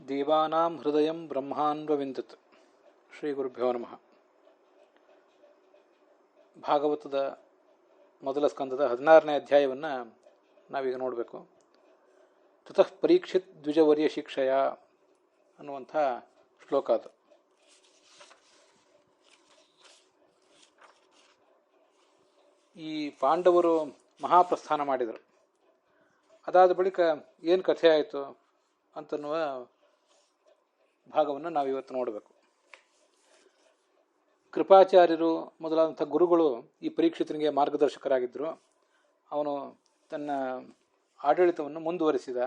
ದೇವಾನಾಂ ಹೃದಯಂ ಬ್ರಹ್ಮಾನ್ವವಿಂದತ್. ಶ್ರೀ ಗುರುಭ್ಯೋ ನಮಃ. ಭಾಗವತದ ಮೊದಲ ಸ್ಕಂದದ 16ನೇ ಅಧ್ಯಾಯವನ್ನು ನಾವೀಗ ನೋಡಬೇಕು. ತತಃ ಪರೀಕ್ಷಿತ್ ದ್ವಿಜವರ್ಯ ಶಿಕ್ಷಯ ಅನ್ನುವಂಥ ಶ್ಲೋಕ ಅದು. ಈ ಪಾಂಡವರು ಮಹಾಪ್ರಸ್ಥಾನ ಮಾಡಿದರು. ಅದಾದ ಬಳಿಕ ಏನು ಕಥೆ ಆಯಿತು ಅಂತನ್ನುವ ಭಾಗವನ್ನು ನಾವಿವತ್ತು ನೋಡಬೇಕು. ಕೃಪಾಚಾರ್ಯರು ಮೊದಲಾದಂಥ ಗುರುಗಳು ಈ ಪರೀಕ್ಷಿತನಿಗೆ ಮಾರ್ಗದರ್ಶಕರಾಗಿದ್ದರು. ಅವನು ತನ್ನ ಆಡಳಿತವನ್ನು ಮುಂದುವರಿಸಿದ.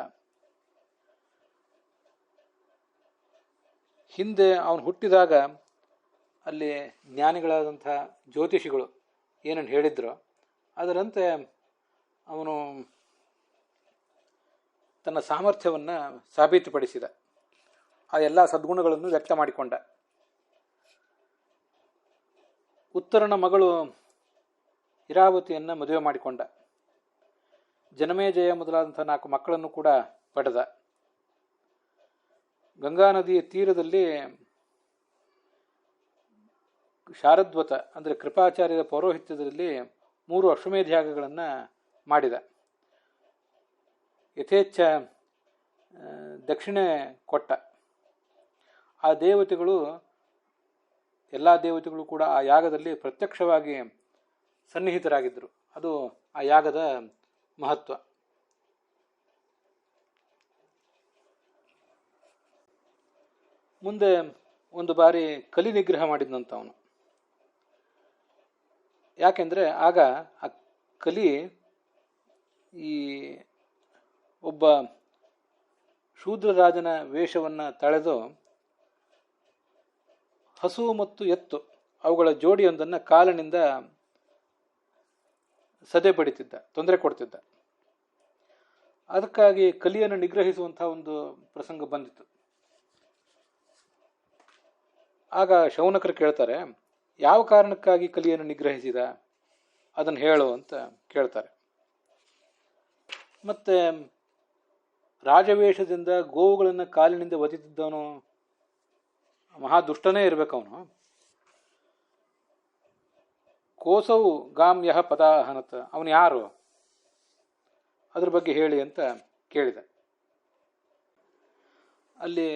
ಹಿಂದೆ ಅವನು ಹುಟ್ಟಿದಾಗ ಅಲ್ಲಿ ಜ್ಞಾನಿಗಳಾದಂಥ ಜ್ಯೋತಿಷಿಗಳು ಏನನ್ನು ಹೇಳಿದ್ರು ಅದರಂತೆ ಅವನು ತನ್ನ ಸಾಮರ್ಥ್ಯವನ್ನು ಸಾಬೀತುಪಡಿಸಿದ. ಆ ಎಲ್ಲ ಸದ್ಗುಣಗಳನ್ನು ವ್ಯಕ್ತ ಮಾಡಿಕೊಂಡ. ಉತ್ತರನ ಮಗಳು ಇರಾವತಿಯನ್ನು ಮದುವೆ ಮಾಡಿಕೊಂಡ. ಜನಮೇಜಯ ಮೊದಲಾದಂಥ 4 ಮಕ್ಕಳನ್ನು ಕೂಡ ಪಡೆದ. ಗಂಗಾ ನದಿಯ ತೀರದಲ್ಲಿ ಶಾರದ್ವತ ಅಂದರೆ ಕೃಪಾಚಾರ್ಯರ ಪೌರೋಹಿತ್ಯದಲ್ಲಿ 3 ಅಶ್ವಮೇಧ ಯಾಗಗಳನ್ನು ಮಾಡಿದ. ಯಥೇಚ್ಛ ದಕ್ಷಿಣೆ ಕೊಟ್ಟ. ಆ ದೇವತೆಗಳು ಎಲ್ಲ ದೇವತೆಗಳು ಕೂಡ ಆ ಯಾಗದಲ್ಲಿ ಪ್ರತ್ಯಕ್ಷವಾಗಿ ಸನ್ನಿಹಿತರಾಗಿದ್ದರು. ಅದು ಆ ಯಾಗದ ಮಹತ್ವ. ಮುಂದೆ ಒಂದು ಬಾರಿ ಕಲಿ ನಿಗ್ರಹ ಮಾಡಿದ್ನಂತ ಅವನು. ಯಾಕೆಂದರೆ ಆಗ ಆ ಕಲಿ ಈ ಒಬ್ಬ ಶೂದ್ರರಾಜನ ವೇಷವನ್ನು ತಳೆದು ಹಸು ಮತ್ತು ಎತ್ತು ಅವುಗಳ ಜೋಡಿಯೊಂದನ್ನು ಕಾಲಿನಿಂದ ಸದೆ ಬಡಿತಿದ್ದ, ತೊಂದರೆ ಕೊಡ್ತಿದ್ದ. ಅದಕ್ಕಾಗಿ ಕಲಿಯನ್ನು ನಿಗ್ರಹಿಸುವಂತಹ ಒಂದು ಪ್ರಸಂಗ ಬಂದಿತ್ತು. ಆಗ ಶೌನಕರು ಕೇಳ್ತಾರೆ, ಯಾವ ಕಾರಣಕ್ಕಾಗಿ ಕಲಿಯನ್ನು ನಿಗ್ರಹಿಸಿದ ಅದನ್ನು ಹೇಳು ಅಂತ ಕೇಳ್ತಾರೆ. ಮತ್ತೆ ರಾಜವೇಷದಿಂದ ಗೋವುಗಳನ್ನು ಕಾಲಿನಿಂದ ಒದಿತಿದ್ದವನು ಮಹಾದುಷ್ಟನೇ ಇರಬೇಕವನು. ಕೋಸವು ಗಾಮ್ ಯಹ ಪದಾಹನತ, ಅವನು ಯಾರು ಅದ್ರ ಬಗ್ಗೆ ಹೇಳಿ ಅಂತ ಕೇಳಿದ. ಅಲ್ಲಿ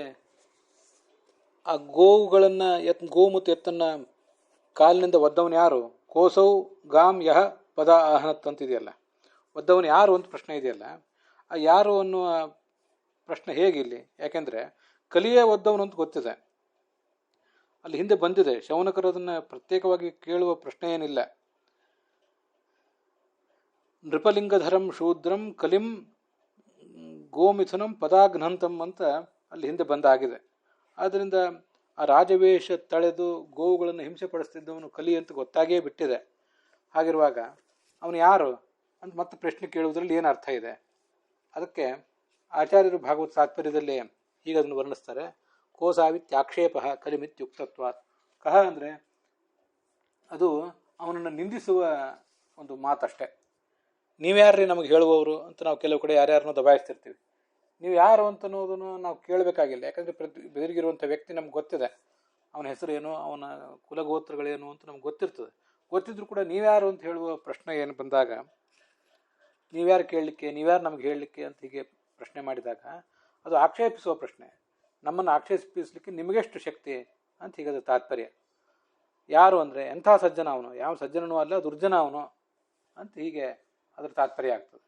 ಆ ಗೋವುಗಳನ್ನು ಗೋ ಮತ್ತು ಎತ್ತನ್ನು ಕಾಲಿನಿಂದ ಒದ್ದವನು ಯಾರು? ಕೋಸವು ಗಾಮ್ ಯಹ ಪದ ಆಹನತ್ ಅಂತಿದೆಯಲ್ಲ, ಒದ್ದವನು ಯಾರು ಅಂತ ಪ್ರಶ್ನೆ ಇದೆಯಲ್ಲ, ಆ ಯಾರು ಅನ್ನುವ ಪ್ರಶ್ನೆ ಹೇಗಿಲ್ಲಿ? ಯಾಕೆಂದರೆ ಕಲಿಯೇ ಒದ್ದವನು ಅಂತ ಗೊತ್ತಿದೆ, ಅಲ್ಲಿ ಹಿಂದೆ ಬಂದಿದೆ. ಶೌನಕರು ಅದನ್ನು ಪ್ರತ್ಯೇಕವಾಗಿ ಕೇಳುವ ಪ್ರಶ್ನೆ ಏನಿಲ್ಲ. ನೃಪಲಿಂಗಧರಂ ಶೂದ್ರಂ ಕಲಿಂ ಗೋಮಿಥುನಂ ಪದಾಘ್ನಂತಂ ಅಂತ ಅಲ್ಲಿ ಹಿಂದೆ ಬಂದಾಗಿದೆ. ಆದ್ದರಿಂದ ಆ ರಾಜವೇಷ ತಳೆದು ಗೋವುಗಳನ್ನು ಹಿಂಸೆ ಪಡಿಸ್ತಿದ್ದವನು ಕಲಿ ಅಂತ ಗೊತ್ತಾಗೇ ಬಿಟ್ಟಿದೆ. ಹಾಗಿರುವಾಗ ಅವನು ಯಾರು ಅಂತ ಮತ್ತೆ ಪ್ರಶ್ನೆ ಕೇಳುವುದರಲ್ಲಿ ಏನು ಅರ್ಥ ಇದೆ? ಅದಕ್ಕೆ ಆಚಾರ್ಯರು ಭಾಗವತ ತಾತ್ಪರ್ಯದಲ್ಲಿ ಹೀಗೆ ಅದನ್ನು ವರ್ಣಿಸ್ತಾರೆ. ಕೋಸಾವಿತ್ಯಾಕ್ಷೇಪ ಕಲಿಮಿತ್ಯುಕ್ತತ್ವಾತ್. ಕಹ ಅಂದರೆ ಅದು ಅವನನ್ನು ನಿಂದಿಸುವ ಒಂದು ಮಾತಷ್ಟೇ. ನೀವ್ಯಾರ್ರಿ ನಮಗೆ ಹೇಳುವವರು ಅಂತ ನಾವು ಕೆಲವು ಕಡೆ ಯಾರ್ಯಾರನ್ನೋ ದಬಾಯಿಸ್ತಿರ್ತೀವಿ. ನೀವು ಯಾರು ಅಂತ ಅನ್ನೋದನ್ನು ನಾವು ಕೇಳಬೇಕಾಗಿಲ್ಲ. ಯಾಕಂದರೆ ಬೆದರಿಗಿರುವಂಥ ವ್ಯಕ್ತಿ ನಮ್ಗೆ ಗೊತ್ತಿದೆ, ಅವನ ಹೆಸರೇನು, ಅವನ ಕುಲಗೋತ್ರಗಳೇನು ಅಂತ ನಮ್ಗೆ ಗೊತ್ತಿರ್ತದೆ. ಗೊತ್ತಿದ್ರು ಕೂಡ ನೀವ್ಯಾರು ಅಂತ ಹೇಳುವ ಪ್ರಶ್ನೆ ಏನು ಬಂದಾಗ, ನೀವ್ಯಾರು ಕೇಳಲಿಕ್ಕೆ, ನೀವ್ಯಾರು ನಮ್ಗೆ ಹೇಳಲಿಕ್ಕೆ ಅಂತ ಹೀಗೆ ಪ್ರಶ್ನೆ ಮಾಡಿದಾಗ ಅದು ಆಕ್ಷೇಪಿಸುವ ಪ್ರಶ್ನೆ. ನಮ್ಮನ್ನು ಆಕ್ಷೇಪಿಸಲಿಕ್ಕೆ ನಿಮಗೆಷ್ಟು ಶಕ್ತಿ ಅಂತ ಹೀಗದ ತಾತ್ಪರ್ಯ. ಯಾರು ಅಂದರೆ ಎಂಥ ಸಜ್ಜನ ಅವನು, ಯಾವ ಸಜ್ಜನನೂ ಅಲ್ಲ, ದುರ್ಜನ ಅವನು ಅಂತ ಹೀಗೆ ಅದರ ತಾತ್ಪರ್ಯ ಆಗ್ತದೆ.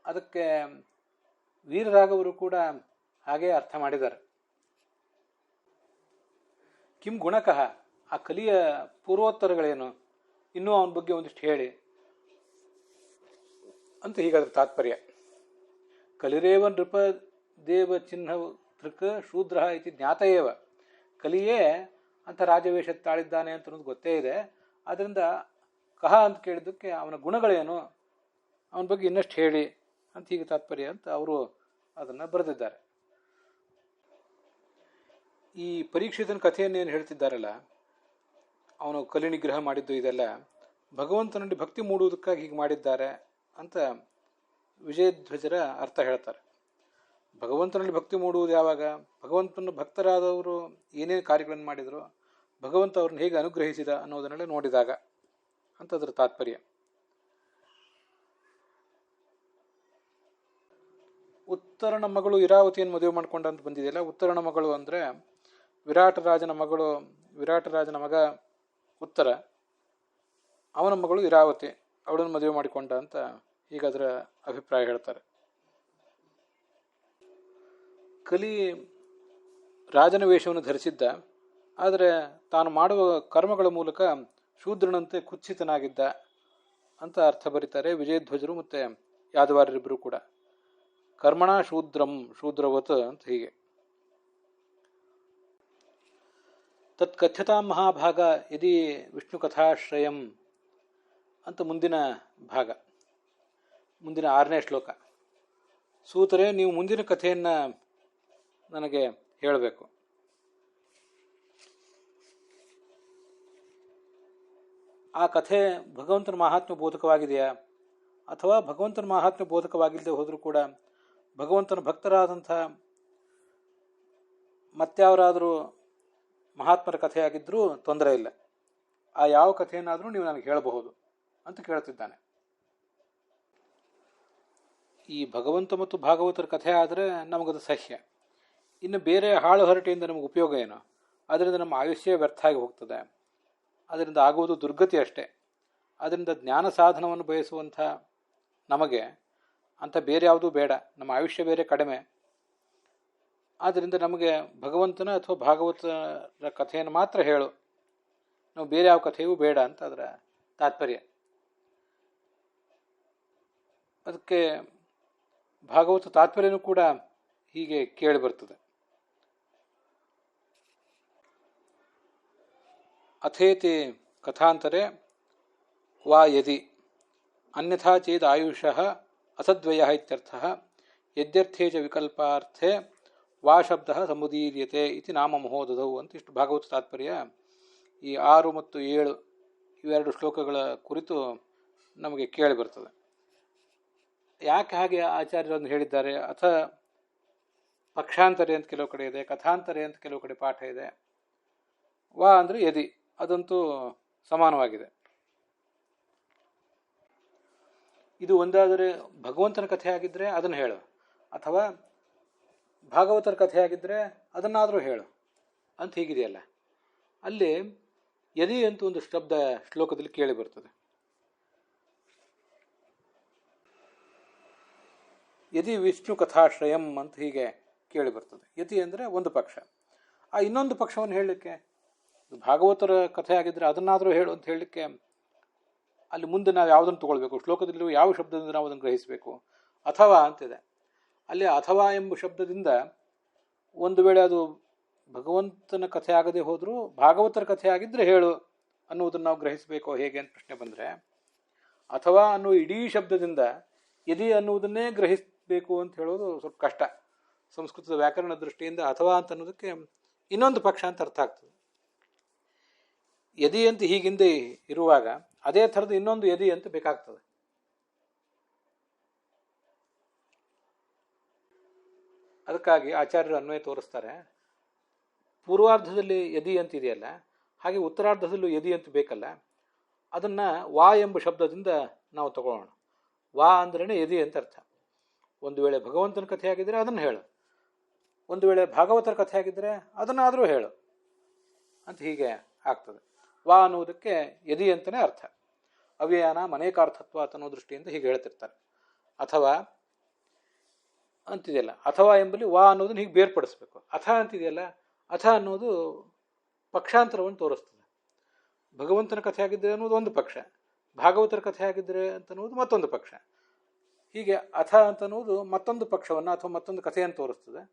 ಅದಕ್ಕೆ ವೀರರಾಘವರು ಕೂಡ ಹಾಗೇ ಅರ್ಥ ಮಾಡಿದ್ದಾರೆ. ಕಿಂ ಗುಣಕಃ, ಆ ಕಲಿಯ ಪೂರ್ವೋತ್ತರಗಳೇನು, ಇನ್ನೂ ಅವನ ಬಗ್ಗೆ ಒಂದಿಷ್ಟು ಹೇಳಿ ಅಂತ ಹೀಗಾದ್ರೆ ತಾತ್ಪರ್ಯ. ಕಲಿರೇವ ನೃಪ ದೇವ ಚಿಹ್ನ ತೃಕ್ ಶೂದ್ರ ಇತಿ ಜ್ಞಾತಯೇವ. ಕಲಿಯೇ ಅಂತ ರಾಜವೇಷ ತಾಳಿದ್ದಾನೆ ಅಂತ ಅನ್ನೋದು ಗೊತ್ತೇ ಇದೆ. ಆದ್ದರಿಂದ ಕಹ ಅಂತ ಕೇಳಿದ್ದಕ್ಕೆ ಅವನ ಗುಣಗಳೇನು, ಅವನ ಬಗ್ಗೆ ಇನ್ನಷ್ಟು ಹೇಳಿ ಅಂತ ಹೀಗೆ ತಾತ್ಪರ್ಯ ಅಂತ ಅವರು ಅದನ್ನು ಬರೆದಿದ್ದಾರೆ. ಈ ಪರೀಕ್ಷಿತನ ಕಥೆಯನ್ನು ಏನು ಹೇಳ್ತಿದ್ದಾರಲ್ಲ, ಅವನು ಕಲಿ ನಿಗ್ರಹ ಮಾಡಿದ್ದು ಇದೆಲ್ಲ ಭಗವಂತನಲ್ಲಿ ಭಕ್ತಿ ಮೂಡುವುದಕ್ಕಾಗಿ ಹೀಗೆ ಮಾಡಿದ್ದಾರೆ ಅಂತ ವಿಜಯಧ್ವಜರ ಅರ್ಥ ಹೇಳ್ತಾರೆ. ಭಗವಂತನಲ್ಲಿ ಭಕ್ತಿ ಮೂಡುವುದು ಯಾವಾಗ? ಭಗವಂತನ ಭಕ್ತರಾದವರು ಏನೇನು ಕಾರ್ಯಗಳನ್ನು ಮಾಡಿದರು, ಭಗವಂತ ಅವ್ರನ್ನ ಹೇಗೆ ಅನುಗ್ರಹಿಸಿದ ಅನ್ನೋದನ್ನೆಲ್ಲ ನೋಡಿದಾಗ ಅಂತ ಅದರ ತಾತ್ಪರ್ಯ. ಉತ್ತರನ ಮಗಳು ಇರಾವತಿಯನ್ನು ಮದುವೆ ಮಾಡ್ಕೊಂಡಂತ ಬಂದಿದೆಯಲ್ಲ, ಉತ್ತರನ ಮಗಳು ಅಂದರೆ ವಿರಾಟರಾಜನ ಮಗ ಉತ್ತರ, ಅವನ ಮಗಳು ಇರಾವತಿ, ಅವಳನ್ನು ಮದುವೆ ಮಾಡಿಕೊಂಡ ಅಂತ ಈಗ ಅದರ ಅಭಿಪ್ರಾಯ ಹೇಳ್ತಾರೆ. ಕಲಿ ರಾಜನ ವೇಷವನ್ನು ಧರಿಸಿದ್ದ, ಆದರೆ ತಾನು ಮಾಡುವ ಕರ್ಮಗಳ ಮೂಲಕ ಶೂದ್ರನಂತೆ ಕುತ್ಸಿತನಾಗಿದ್ದ ಅಂತ ಅರ್ಥ ಬರೀತಾರೆ ವಿಜಯಧ್ವಜರು ಮತ್ತು ಯಾದವಾರರಿಬ್ಬರು ಕೂಡ. ಕರ್ಮಣ ಶೂದ್ರವತ್ ಅಂತ ಹೀಗೆ. ತತ್ ಕಥ್ಯತಾ ಮಹಾಭಾಗ ಯದಿ ವಿಷ್ಣು ಕಥಾಶ್ರಯಂ ಅಂತ ಮುಂದಿನ ಭಾಗ, ಮುಂದಿನ 6ನೇ ಶ್ಲೋಕ. ಸೂತರೇ, ನೀವು ಮುಂದಿನ ಕಥೆಯನ್ನು ನನಗೆ ಹೇಳಬೇಕು. ಆ ಕಥೆ ಭಗವಂತನ ಮಹಾತ್ಮ್ಯ ಬೋಧಕವಾಗಿದೆಯಾ, ಅಥವಾ ಭಗವಂತನ ಮಹಾತ್ಮ್ಯ ಬೋಧಕವಾಗಿಲ್ಲದೆ ಹೋದರೂ ಕೂಡ ಭಗವಂತನ ಭಕ್ತರಾದಂಥ ಮತ್ಯಾವರಾದರೂ ಮಹಾತ್ಮರ ಕಥೆಯಾಗಿದ್ದರೂ ತೊಂದರೆ ಇಲ್ಲ, ಆ ಯಾವ ಕಥೆಯನ್ನಾದರೂ ನೀವು ನನಗೆ ಹೇಳಬಹುದು ಅಂತ ಕೇಳ್ತಿದ್ದಾನೆ. ಈ ಭಗವಂತ ಮತ್ತು ಭಾಗವತರ ಕಥೆ ಆದರೆ ನಮಗದು ಸಹ್ಯ. ಇನ್ನು ಬೇರೆ ಹಾಳು ಹರಟೆಯಿಂದ ನಮಗೆ ಉಪಯೋಗ ಏನು? ಅದರಿಂದ ನಮ್ಮ ಆಯುಷ್ಯ ವ್ಯರ್ಥ ಆಗಿ ಹೋಗ್ತದೆ, ಅದರಿಂದ ಆಗುವುದು ದುರ್ಗತಿ ಅಷ್ಟೇ. ಅದರಿಂದ ಜ್ಞಾನ ಸಾಧನವನ್ನು ಬಯಸುವಂಥ ನಮಗೆ ಅಂತ ಬೇರೆ ಯಾವುದೂ ಬೇಡ, ನಮ್ಮ ಆಯುಷ್ಯ ಬೇರೆ ಕಡಿಮೆ. ಆದ್ದರಿಂದ ನಮಗೆ ಭಗವಂತನ ಅಥವಾ ಭಾಗವತರ ಕಥೆಯನ್ನು ಮಾತ್ರ ಹೇಳು, ನಾವು ಬೇರೆ ಯಾವ ಕಥೆಯೂ ಬೇಡ ಅಂತ ಅದರ ತಾತ್ಪರ್ಯ. ಅದಕ್ಕೆ ಭಾಗವತ ತಾತ್ಪರ್ಯನೂ ಕೂಡ ಹೀಗೆ ಕೇಳಿ ಬರ್ತದೆ. ಅಥೇತಿ ಕಥಾಂತರೆ ವಾ ಯದಿ ಅನ್ಯಥಾ ಚೇದ್ ಆಯುಷಃ ಅಸದ್ವಯ ಇತ್ಯರ್ಥಃ ಯದ್ಯರ್ಥೇ ಚ ವಿಕಲ್ಪಾರ್ಥೆ ವಾ ಶಬ್ದ ಸಮುದೀರ್ಯತೆ ಇತಿ ನಾಮ ಮಹೋದಧೌ ಅಂತ ಇಷ್ಟು ಭಾಗವತ ತಾತ್ಪರ್ಯ ಈ 6 ಮತ್ತು 7 ಇವೆರಡು ಶ್ಲೋಕಗಳ ಕುರಿತು ನಮಗೆ ಕೇಳಿ ಬರ್ತದೆ. ಯಾಕೆ ಹಾಗೆ ಆಚಾರ್ಯರನ್ನು ಹೇಳಿದ್ದಾರೆ? ಅಥ ಪಕ್ಷಾಂತರೆ ಅಂತ ಕೆಲವು ಕಡೆ ಇದೆ, ಕಥಾಂತರೆ ಅಂತ ಕೆಲವು ಕಡೆ ಪಾಠ ಇದೆ. ವಾ ಅಂದರೆ ಯದಿ, ಅದಂತೂ ಸಮಾನವಾಗಿದೆ. ಇದು ಒಂದಾದರೆ ಭಗವಂತನ ಕಥೆ ಆಗಿದ್ದರೆ ಅದನ್ನು ಹೇಳು, ಅಥವಾ ಭಾಗವತರ ಕಥೆ ಆಗಿದ್ದರೆ ಅದನ್ನಾದರೂ ಹೇಳು ಅಂತ ಹೀಗಿದೆಯಲ್ಲ. ಅಲ್ಲಿ ಯದಿ ಅಂತ ಒಂದು ಶಬ್ದ ಶ್ಲೋಕದಲ್ಲಿ ಕೇಳಿ ಬರ್ತದೆ. ಯದಿ ವಿಷ್ಣು ಕಥಾಶ್ರಯಂ ಅಂತ ಹೀಗೆ ಕೇಳಿ ಬರ್ತದೆ. ಯತಿ ಅಂದರೆ ಒಂದು ಪಕ್ಷ. ಆ ಇನ್ನೊಂದು ಪಕ್ಷವನ್ನು ಹೇಳಲಿಕ್ಕೆ, ಭಾಗವತರ ಕಥೆ ಆಗಿದ್ದರೆ ಅದನ್ನಾದರೂ ಹೇಳು ಅಂತ ಹೇಳಲಿಕ್ಕೆ ಅಲ್ಲಿ ಮುಂದೆ ನಾವು ಯಾವುದನ್ನು ತಗೊಳ್ಬೇಕು? ಶ್ಲೋಕದಲ್ಲಿ ಯಾವ ಶಬ್ದದಿಂದ ನಾವು ಅದನ್ನು ಗ್ರಹಿಸಬೇಕು? ಅಥವಾ ಅಂತಿದೆ. ಅಲ್ಲಿ ಅಥವಾ ಎಂಬ ಶಬ್ದದಿಂದ ಒಂದು ವೇಳೆ ಅದು ಭಗವಂತನ ಕಥೆ ಆಗದೆ ಹೋದರೂ ಭಾಗವತರ ಕಥೆ ಆಗಿದ್ದರೆ ಹೇಳು ಅನ್ನುವುದನ್ನು ನಾವು ಗ್ರಹಿಸಬೇಕೋ ಹೇಗೆ ಅಂತ ಪ್ರಶ್ನೆ ಬಂದರೆ, ಅಥವಾ ಅನ್ನುವ ಇಡೀ ಶಬ್ದದಿಂದ ಯದಿ ಅನ್ನುವುದನ್ನೇ ಗ್ರಹಿಸಬೇಕು ಅಂತ ಹೇಳೋದು ಸ್ವಲ್ಪ ಕಷ್ಟ. ಸಂಸ್ಕೃತದ ವ್ಯಾಕರಣ ದೃಷ್ಟಿಯಿಂದ ಅಥವಾ ಅಂತ ಅನ್ನೋದಕ್ಕೆ ಇನ್ನೊಂದು ಪಕ್ಷ ಅಂತ ಅರ್ಥ ಆಗ್ತದೆ. ಯದಿ ಅಂತ ಹೀಗಿಂದೆ ಇರುವಾಗ ಅದೇ ಥರದ ಇನ್ನೊಂದು ಯದಿ ಅಂತ ಬೇಕಾಗ್ತದೆ. ಅದಕ್ಕಾಗಿ ಆಚಾರ್ಯರು ಅನ್ವಯ ತೋರಿಸ್ತಾರೆ. ಪೂರ್ವಾರ್ಧದಲ್ಲಿ ಯದಿ ಅಂತಿದೆಯಲ್ಲ, ಹಾಗೆ ಉತ್ತರಾರ್ಧದಲ್ಲೂ ಯದಿ ಅಂತ ಬೇಕಲ್ಲ, ಅದನ್ನು ವಾ ಎಂಬ ಶಬ್ದದಿಂದ ನಾವು ತಗೊಳ್ಳೋಣ. ವಾ ಅಂದ್ರೇ ಯದಿ ಅಂತ ಅರ್ಥ. ಒಂದು ವೇಳೆ ಭಗವಂತನ ಕಥೆ ಆಗಿದ್ದರೆ ಅದನ್ನು ಹೇಳು, ಒಂದು ವೇಳೆ ಭಾಗವತರ ಕಥೆ ಆಗಿದ್ದರೆ ಅದನ್ನಾದರೂ ಹೇಳು ಅಂತ ಹೀಗೆ ಆಗ್ತದೆ. ವಾ ಅನ್ನುವುದಕ್ಕೆ ಯದಿ ಅಂತಲೇ ಅರ್ಥ. ಅವ್ಯಯನ ಅನೇಕಾರ್ಥತ್ವ ಅನ್ನೋ ದೃಷ್ಟಿಯಿಂದ ಹೀಗೆ ಹೇಳ್ತಿರ್ತಾರೆ. ಅಥವಾ ಅಂತಿದೆಯಲ್ಲ, ಅಥವಾ ಎಂಬಲ್ಲಿ ವಾ ಅನ್ನೋದನ್ನು ಹೀಗೆ ಬೇರ್ಪಡಿಸ್ಬೇಕು. ಅಥ ಅಂತಿದೆಯಲ್ಲ, ಅಥ ಅನ್ನೋದು ಪಕ್ಷಾಂತರವನ್ನು ತೋರಿಸ್ತದೆ. ಭಗವಂತನ ಕಥೆ ಆಗಿದ್ದರೆ ಅನ್ನೋದು ಒಂದು ಪಕ್ಷ, ಭಾಗವತರ ಕಥೆ ಆಗಿದ್ದರೆ ಅಂತನ್ನುವುದು ಮತ್ತೊಂದು ಪಕ್ಷ. ಹೀಗೆ ಅಥ ಅಂತನ್ನುವುದು ಮತ್ತೊಂದು ಪಕ್ಷವನ್ನು ಅಥವಾ ಮತ್ತೊಂದು ಕಥೆಯನ್ನು ತೋರಿಸ್ತದೆ.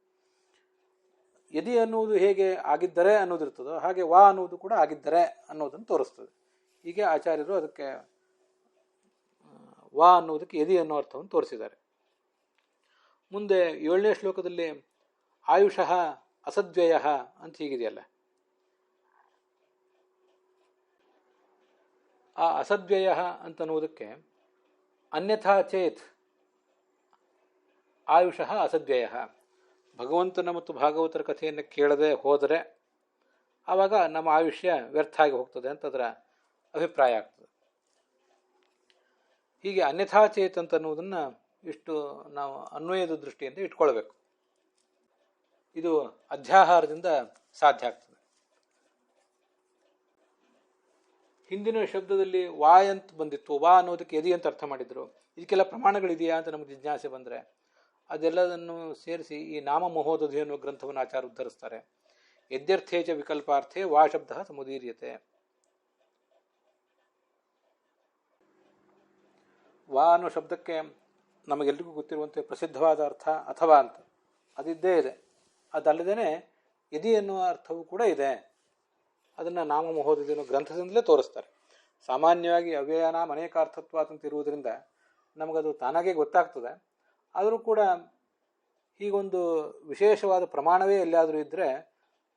ಯದಿ ಅನ್ನುವುದು ಹೇಗೆ ಆಗಿದ್ದರೆ ಅನ್ನೋದಿರ್ತದೋ ಹಾಗೆ ವಾ ಅನ್ನುವುದು ಕೂಡ ಆಗಿದ್ದರೆ ಅನ್ನೋದನ್ನು ತೋರಿಸ್ತದೆ. ಹೀಗೆ ಆಚಾರ್ಯರು ಅದಕ್ಕೆ ವಾ ಅನ್ನುವುದಕ್ಕೆ ಯದಿ ಅನ್ನೋ ಅರ್ಥವನ್ನು ತೋರಿಸಿದ್ದಾರೆ. ಮುಂದೆ 7ನೇ ಶ್ಲೋಕದಲ್ಲಿ ಆಯುಷಃ ಅಸದ್ವ್ಯಯ ಅಂತ ಹೀಗಿದೆಯಲ್ಲ, ಆ ಅಸದ್ವ್ಯಯ ಅಂತನ್ನುವುದಕ್ಕೆ ಅನ್ಯಥಾ ಚೇತ್ ಆಯುಷಃ ಅಸದ್ವ್ಯಯ, ಭಗವಂತನ ಮತ್ತು ಭಾಗವತರ ಕಥೆಯನ್ನು ಕೇಳದೆ ಹೋದರೆ ಆವಾಗ ನಮ್ಮ ಆಯುಷ್ಯ ವ್ಯರ್ಥ ಆಗಿ ಹೋಗ್ತದೆ ಅಂತ ಅದರ ಅಭಿಪ್ರಾಯ ಆಗ್ತದೆ. ಹೀಗೆ ಅನ್ಯಥಾ ಚೇತ್ ಅಂತ ಅನ್ನುವುದನ್ನು ಇಷ್ಟು ನಾವು ಅನ್ವಯದ ದೃಷ್ಟಿಯಿಂದ ಇಟ್ಕೊಳ್ಬೇಕು. ಇದು ಅಧ್ಯಾಹಾರದಿಂದ ಸಾಧ್ಯ ಆಗ್ತದೆ. ಹಿಂದಿನ ಶಬ್ದದಲ್ಲಿ ವಾ ಅಂತ ಬಂದಿತ್ತು, ವಾ ಅನ್ನೋದಕ್ಕೆ ಎದಿ ಅಂತ ಅರ್ಥ ಮಾಡಿದ್ರು. ಇದಕ್ಕೆಲ್ಲ ಪ್ರಮಾಣಗಳಿದೆಯಾ ಅಂತ ನಮಗೆ ಜಿಜ್ಞಾಸೆ ಬಂದರೆ ಅದೆಲ್ಲದನ್ನು ಸೇರಿಸಿ ಈ ನಾಮ ಮಹೋದಧಿ ಅನ್ನುವ ಗ್ರಂಥವನ್ನು ಆಚಾರ್ಯ ಉದ್ಧರಿಸ್ತಾರೆ. ಯದ್ಯರ್ಥೇಚ ವಿಕಲ್ಪಾರ್ಥೆ ವಾ ಶಬ್ದ ಸಮುದೀರ್ಯತೆ. ವಾ ಅನ್ನೋ ಶಬ್ದಕ್ಕೆ ನಮಗೆಲ್ರಿಗೂ ಗೊತ್ತಿರುವಂತೆ ಪ್ರಸಿದ್ಧವಾದ ಅರ್ಥ ಅಥವಾ ಅಂತ ಅದಿದ್ದೇ ಇದೆ. ಅದಲ್ಲದೇ ಯದಿ ಎನ್ನುವ ಅರ್ಥವೂ ಕೂಡ ಇದೆ. ಅದನ್ನು ನಾಮ ಮಹೋದಧಿ ಅನ್ನೋ ಗ್ರಂಥದಿಂದಲೇ ತೋರಿಸ್ತಾರೆ. ಸಾಮಾನ್ಯವಾಗಿ ಅವ್ಯಯನಾಮ ಅನೇಕಾರ್ಥತ್ವ ಅಂತ ಇರುವುದರಿಂದ ನಮಗದು ತಾನಾಗೇ ಗೊತ್ತಾಗ್ತದೆ. ಆದರೂ ಕೂಡ ಹೀಗೊಂದು ವಿಶೇಷವಾದ ಪ್ರಮಾಣವೇ ಎಲ್ಲಾದರೂ ಇದ್ದರೆ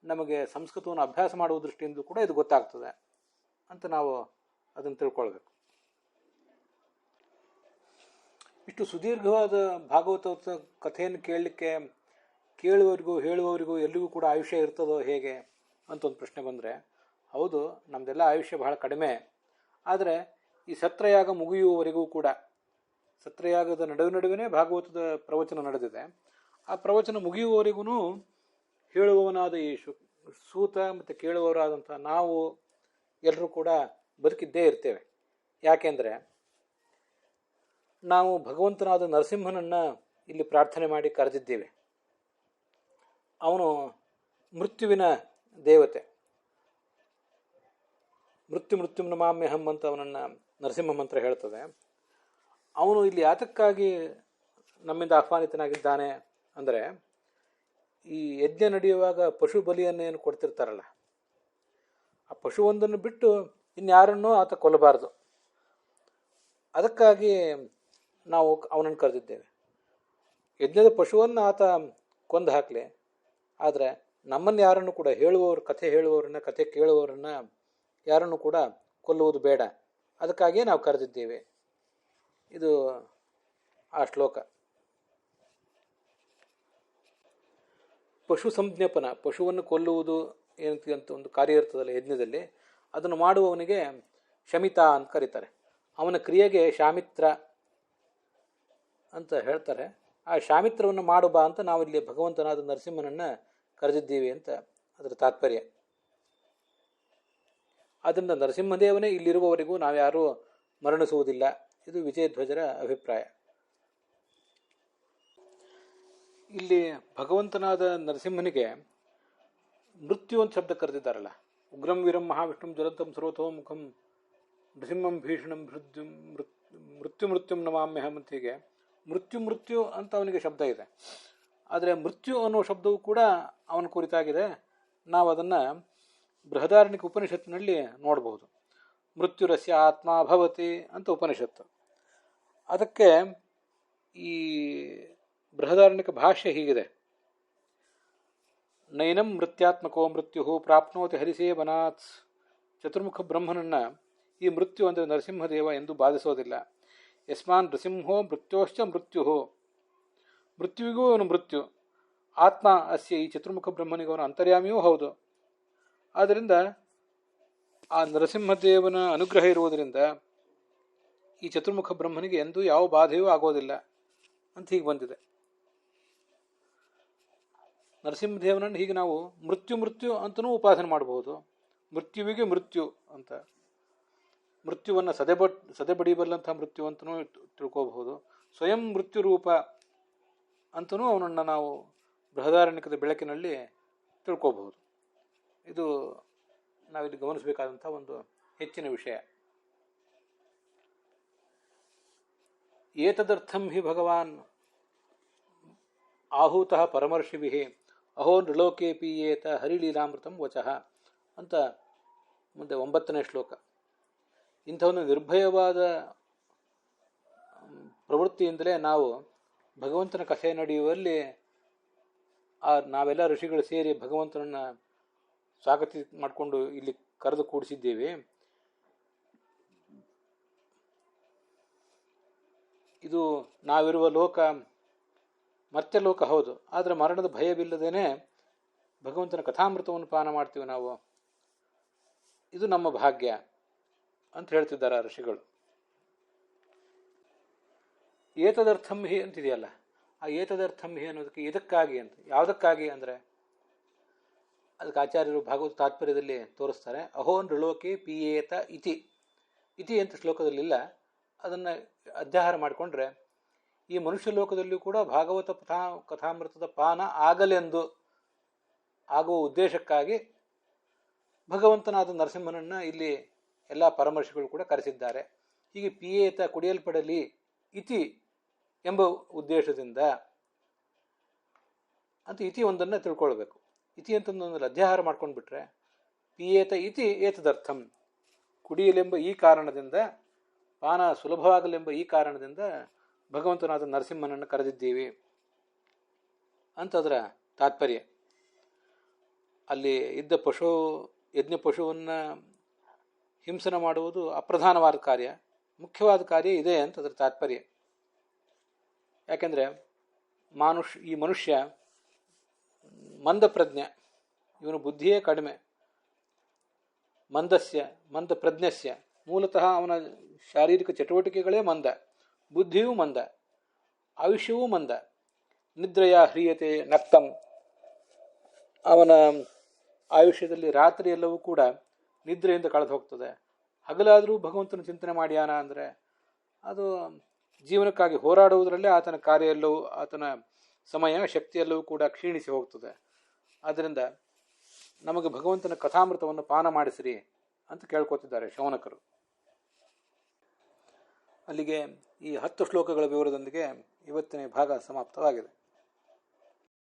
ನಮಗೆ ಸಂಸ್ಕೃತವನ್ನು ಅಭ್ಯಾಸ ಮಾಡುವ ದೃಷ್ಟಿಯಿಂದ ಕೂಡ ಇದು ಗೊತ್ತಾಗ್ತದೆ ಅಂತ ನಾವು ಅದನ್ನು ತಿಳ್ಕೊಳ್ಬೇಕು. ಇಷ್ಟು ಸುದೀರ್ಘವಾದ ಭಾಗವತ ಕಥೆಯನ್ನು ಕೇಳಲಿಕ್ಕೆ ಕೇಳುವವರಿಗೂ ಹೇಳುವವರಿಗೂ ಎಲ್ಲಿಗೂ ಕೂಡ ಆಯುಷ್ಯ ಇರ್ತದೋ ಹೇಗೆ ಅಂತ ಒಂದು ಪ್ರಶ್ನೆ ಬಂದರೆ, ಹೌದು, ನಮ್ಮದೆಲ್ಲ ಆಯುಷ್ಯ ಬಹಳ ಕಡಿಮೆ. ಆದರೆ ಈ ಸತ್ರಯಾಗ ಮುಗಿಯುವವರೆಗೂ ಕೂಡ, ಸತ್ರಯಾಗದ ನಡುವೆ ಭಾಗವತದ ಪ್ರವಚನ ನಡೆದಿದೆ. ಆ ಪ್ರವಚನ ಮುಗಿಯುವವರೆಗೂ ಹೇಳುವವನಾದ ಈ ಸೂತ ಮತ್ತು ಕೇಳುವವರಾದಂಥ ನಾವು ಎಲ್ಲರೂ ಕೂಡ ಬದುಕಿದ್ದೇ ಇರ್ತೇವೆ. ಯಾಕೆಂದರೆ ನಾವು ಭಗವಂತನಾದ ನರಸಿಂಹನನ್ನು ಇಲ್ಲಿ ಪ್ರಾರ್ಥನೆ ಮಾಡಿ ಕರೆದಿದ್ದೇವೆ. ಅವನು ಮೃತ್ಯುವಿನ ದೇವತೆ. ಮೃತ್ಯುಂ ನಮಾಮ್ಯಹಂ ಅಂತ ಅವನನ್ನು ನರಸಿಂಹ ಮಂತ್ರ ಹೇಳ್ತದೆ. ಅವನು ಇಲ್ಲಿ ಯಾತಕ್ಕಾಗಿ ನಮ್ಮಿಂದ ಆಹ್ವಾನಿತನಾಗಿದ್ದಾನೆ ಅಂದರೆ, ಈ ಯಜ್ಞ ನಡೆಯುವಾಗ ಪಶು ಬಲಿಯನ್ನೇನು ಕೊಡ್ತಿರ್ತಾರಲ್ಲ, ಆ ಪಶುವೊಂದನ್ನು ಬಿಟ್ಟು ಇನ್ಯಾರನ್ನೂ ಆತ ಕೊಲ್ಲಬಾರದು. ಅದಕ್ಕಾಗಿ ನಾವು ಅವನನ್ನು ಕರೆದಿದ್ದೇವೆ. ಯಜ್ಞದ ಪಶುವನ್ನು ಆತ ಕೊಂದು ಹಾಕಲಿ, ಆದರೆ ನಮ್ಮನ್ನು ಯಾರನ್ನು ಕೂಡ ಕಥೆ ಹೇಳುವವರನ್ನ ಕಥೆ ಕೇಳುವವರನ್ನ ಯಾರನ್ನು ಕೂಡ ಕೊಲ್ಲುವುದು ಬೇಡ. ಅದಕ್ಕಾಗಿಯೇ ನಾವು ಕರೆದಿದ್ದೇವೆ. ಇದು ಆ ಶ್ಲೋಕ. ಪಶು ಸಂಜ್ಞಾಪನ, ಪಶುವನ್ನು ಕೊಲ್ಲುವುದು ಏನಂತ ಒಂದು ಕಾರ್ಯ ಇರ್ತದಲ್ಲ ಯಜ್ಞದಲ್ಲಿ, ಅದನ್ನು ಮಾಡುವವನಿಗೆ ಶಮಿತ ಅಂತ ಕರೀತಾರೆ. ಅವನ ಕ್ರಿಯೆಗೆ ಶಾಮಿತ್ರ ಅಂತ ಹೇಳ್ತಾರೆ. ಆ ಶಾಮಿತ್ರವನ್ನು ಮಾಡುಬಾ ಅಂತ ನಾವಿಲ್ಲಿ ಭಗವಂತನಾದ ನರಸಿಂಹನನ್ನು ಕರೆದಿದ್ದೀವಿ ಅಂತ ಅದರ ತಾತ್ಪರ್ಯ. ಆದ್ದರಿಂದ ನರಸಿಂಹದೇವನೇ ಇಲ್ಲಿರುವವರೆಗೂ ನಾವ್ಯಾರೂ ಮರಣಿಸುವುದಿಲ್ಲ. ಇದು ವಿಜಯಧ್ವಜರ ಅಭಿಪ್ರಾಯ. ಇಲ್ಲಿ ಭಗವಂತನಾದ ನರಸಿಂಹನಿಗೆ ಮೃತ್ಯು ಅಂತ ಶಬ್ದ ಕರೆದಿದ್ದಾರಲ್ಲ. ಉಗ್ರಂ ವೀರಂ ಮಹಾವಿಷ್ಣುಂ ಜ್ವಲಂತಂ ಸರ್ವತೋ ಮುಖಂ ನೃಸಿಂಹಂ ಭೀಷಣಂ ಮೃತ್ಯುಂ ನಮಾಮ್ಯಹಂ ಅಂತ ಹೀಗೆ ಮೃತ್ಯು ಅಂತ ಅವನಿಗೆ ಶಬ್ದ ಇದೆ. ಆದರೆ ಮೃತ್ಯು ಅನ್ನೋ ಶಬ್ದವು ಕೂಡ ಅವನ ಕುರಿತಾಗಿದೆ. ನಾವು ಅದನ್ನು ಬೃಹದಾರಣ್ಯಕ ಉಪನಿಷತ್ತಿನಲ್ಲಿ ನೋಡಬಹುದು. ಮೃತ್ಯುರಸ್ಯ ಆತ್ಮ ಭವತಿ ಅಂತ ಉಪನಿಷತ್ತು. ಅದಕ್ಕೆ ಈ ಬೃಹದಾರಣ್ಯಕ ಭಾಷ್ಯ ಹೀಗಿದೆ: ನೈನಂ ಮೃತ್ಯಾತ್ಮಕೋ ಮೃತ್ಯು ಪ್ರಾಪ್ನೋತಿ ಹರಿಸೇವನಾತ್. ಚತುರ್ಮುಖ ಬ್ರಹ್ಮನನ್ನ ಈ ಮೃತ್ಯು ಅಂದರೆ ನರಸಿಂಹದೇವ ಎಂದು ಬಾಧಿಸೋದಿಲ್ಲ. ಯಸ್ಮಾನ್ ನೃಸಿಂಹೋ ಮೃತ್ಯೋಶ್ಚ ಮೃತ್ಯುವಿಗೂ ಅವನು ಮೃತ್ಯು. ಆತ್ಮ ಅಸ್ಯ, ಈ ಚತುರ್ಮುಖ ಬ್ರಹ್ಮನಿಗೆ ಅವನು ಅಂತರ್ಯಾಮಿಯೂ ಹೌದು. ಆದ್ದರಿಂದ ಆ ನರಸಿಂಹದೇವನ ಅನುಗ್ರಹ ಇರುವುದರಿಂದ ಈ ಚತುರ್ಮುಖ ಬ್ರಹ್ಮನಿಗೆ ಎಂದೂ ಯಾವ ಬಾಧೆಯೂ ಆಗೋದಿಲ್ಲ ಅಂತ ಹೀಗೆ ಬಂದಿದೆ. ನರಸಿಂಹದೇವನನ್ನು ಹೀಗೆ ನಾವು ಮೃತ್ಯು ಅಂತಲೂ ಉಪಾಸನೆ ಮಾಡಬಹುದು. ಮೃತ್ಯುವಿಗೆ ಮೃತ್ಯು ಅಂತ, ಮೃತ್ಯುವನ್ನು ಸದೆಬಡಿಬಲ್ಲಂಥ ಮೃತ್ಯು ಅಂತಲೂ ತಿಳ್ಕೋಬಹುದು. ಸ್ವಯಂ ಮೃತ್ಯು ರೂಪ ಅಂತಲೂ ಅವನನ್ನು ನಾವು ಬೃಹದಾರಣ್ಯಕದ ಬೆಳಕಿನಲ್ಲಿ ತಿಳ್ಕೋಬಹುದು. ಇದು ನಾವಿಲ್ಲಿ ಗಮನಿಸಬೇಕಾದಂಥ ಒಂದು ಹೆಚ್ಚಿನ ವಿಷಯ. ಏತದರ್ಥಂ ಹಿ ಭಗವಾನ್ ಆಹೂತಃ ಪರಮರ್ಷಿಭಿಃ ಅಹೋ ನೃಲೋಕೆ ಪೀಯೇತ ಹರಿಲೀಲಾಮೃತಂ ವಚಃ ಅಂತ ಮುಂದೆ 9ನೇ ಶ್ಲೋಕ. ಇಂಥ ಒಂದು ನಿರ್ಭಯವಾದ ಪ್ರವೃತ್ತಿಯಿಂದಲೇ ನಾವು ಭಗವಂತನ ಕಥೆ ನಡೆಯುವಲ್ಲಿ ನಾವೆಲ್ಲ ಋಷಿಗಳು ಸೇರಿ ಭಗವಂತನನ್ನು ಸ್ವಾಗತ ಮಾಡಿಕೊಂಡು ಇಲ್ಲಿ ಕರೆದು ಕೂಡಿಸಿದ್ದೇವೆ. ಇದು ನಾವಿರುವ ಲೋಕ ಮರ್ತ್ಯಲೋಕ ಹೌದು, ಆದರೆ ಮರಣದ ಭಯವಿಲ್ಲದೇನೆ ಭಗವಂತನ ಕಥಾಮೃತವನ್ನು ಪಾನ ಮಾಡ್ತೀವಿ ನಾವು. ಇದು ನಮ್ಮ ಭಾಗ್ಯ ಅಂತ ಹೇಳ್ತಿದ್ದಾರೆ ಆ ಋಷಿಗಳು. ಏತದರ್ಥಂ ಹಿ ಅಂತಿದೆಯಲ್ಲ, ಆ ಏತದರ್ಥಂ ಹಿ ಅನ್ನೋದಕ್ಕೆ ಇದಕ್ಕಾಗಿ ಅಂತ. ಯಾವುದಕ್ಕಾಗಿ ಅಂದರೆ ಅದಕ್ಕೆ ಆಚಾರ್ಯರು ಭಾಗವತ ತಾತ್ಪರ್ಯದಲ್ಲಿ ತೋರಿಸ್ತಾರೆ. ಅಹೋ ನೃಲೋಕೆ ಪಿಯೇತ ಇತಿ. ಇತಿ ಅಂತ ಶ್ಲೋಕದಲ್ಲಿಲ್ಲ, ಅದನ್ನು ಅಧ್ಯಾಹಾರ ಮಾಡಿಕೊಂಡ್ರೆ ಈ ಮನುಷ್ಯ ಲೋಕದಲ್ಲಿಯೂ ಕೂಡ ಭಾಗವತ ಕಥಾಮೃತದ ಪಾನ ಆಗಲೆಂದು ಆಗುವ ಉದ್ದೇಶಕ್ಕಾಗಿ ಭಗವಂತನಾದ ನರಸಿಂಹನನ್ನು ಇಲ್ಲಿ ಎಲ್ಲ ಪರಮರ್ಷಿಗಳು ಕೂಡ ಕರೆಸಿದ್ದಾರೆ. ಹೀಗೆ ಪಿಯೇತ ಕುಡಿಯಲ್ಪಡಲಿ ಇತಿ ಎಂಬ ಉದ್ದೇಶದಿಂದ ಅಂತ ಇತಿ ಒಂದನ್ನು ತಿಳ್ಕೊಳ್ಬೇಕು. ಇತಿ ಅಂತಂದೊಂದು ಅಧ್ಯಾಹಾರ ಮಾಡ್ಕೊಂಡು ಬಿಟ್ರೆ ಪಿಯೇತ ಇತಿ ಏತದರ್ಥಂ, ಕುಡಿಯಲೆಂಬ ಈ ಕಾರಣದಿಂದ, ಪಾನ ಸುಲಭವಾಗಲೆಂಬ ಈ ಕಾರಣದಿಂದ ಭಗವಂತನಾದ ನರಸಿಂಹನನ್ನು ಕರೆದಿದ್ದೀವಿ ಅಂತ ಅದರ ತಾತ್ಪರ್ಯ. ಅಲ್ಲಿ ಇದ್ದ ಯಜ್ಞ ಪಶುವನ್ನು ಹಿಂಸನ ಮಾಡುವುದು ಅಪ್ರಧಾನವಾದ ಕಾರ್ಯ, ಮುಖ್ಯವಾದ ಕಾರ್ಯ ಇದೆ ಅಂತ ಅದರ ತಾತ್ಪರ್ಯ. ಯಾಕೆಂದರೆ ಈ ಮನುಷ್ಯ ಮಂದ ಪ್ರಜ್ಞೆ, ಇವನು ಬುದ್ಧಿಯೇ ಕಡಿಮೆ. ಮಂದ ಪ್ರಜ್ಞಸ್ಯ, ಮೂಲತಃ ಅವನ ಶಾರೀರಿಕ ಚಟುವಟಿಕೆಗಳೇ ಮಂದ, ಬುದ್ಧಿಯೂ ಮಂದ, ಆಯುಷ್ಯವೂ ಮಂದ. ನಿದ್ರೆಯ ಹ್ರಿಯತೆ ನಕ್ತಂ, ಅವನ ಆಯುಷ್ಯದಲ್ಲಿ ರಾತ್ರಿ ಎಲ್ಲವೂ ಕೂಡ ನಿದ್ರೆಯಿಂದ ಕಳೆದು ಹೋಗ್ತದೆ. ಹಗಲಾದರೂ ಭಗವಂತನ ಚಿಂತನೆ ಮಾಡ್ಯಾನ ಅಂದರೆ ಅದು ಜೀವನಕ್ಕಾಗಿ ಹೋರಾಡುವುದರಲ್ಲೇ ಆತನ ಕಾರ್ಯ ಎಲ್ಲವೂ, ಆತನ ಸಮಯ ಶಕ್ತಿ ಎಲ್ಲವೂ ಕೂಡ ಕ್ಷೀಣಿಸಿ ಹೋಗ್ತದೆ. ಆದ್ದರಿಂದ ನಮಗೆ ಭಗವಂತನ ಕಥಾಮೃತವನ್ನು ಪಾನ ಮಾಡಿಸಿರಿ ಅಂತ ಕೇಳ್ಕೊತಿದ್ದಾರೆ ಶೌನಕರು. ಅಲ್ಲಿಗೆ ಈ 10 ಶ್ಲೋಕಗಳ ವಿವರದೊಂದಿಗೆ ಇವತ್ತಿನ ಭಾಗ ಸಮಾಪ್ತವಾಗಿದೆ.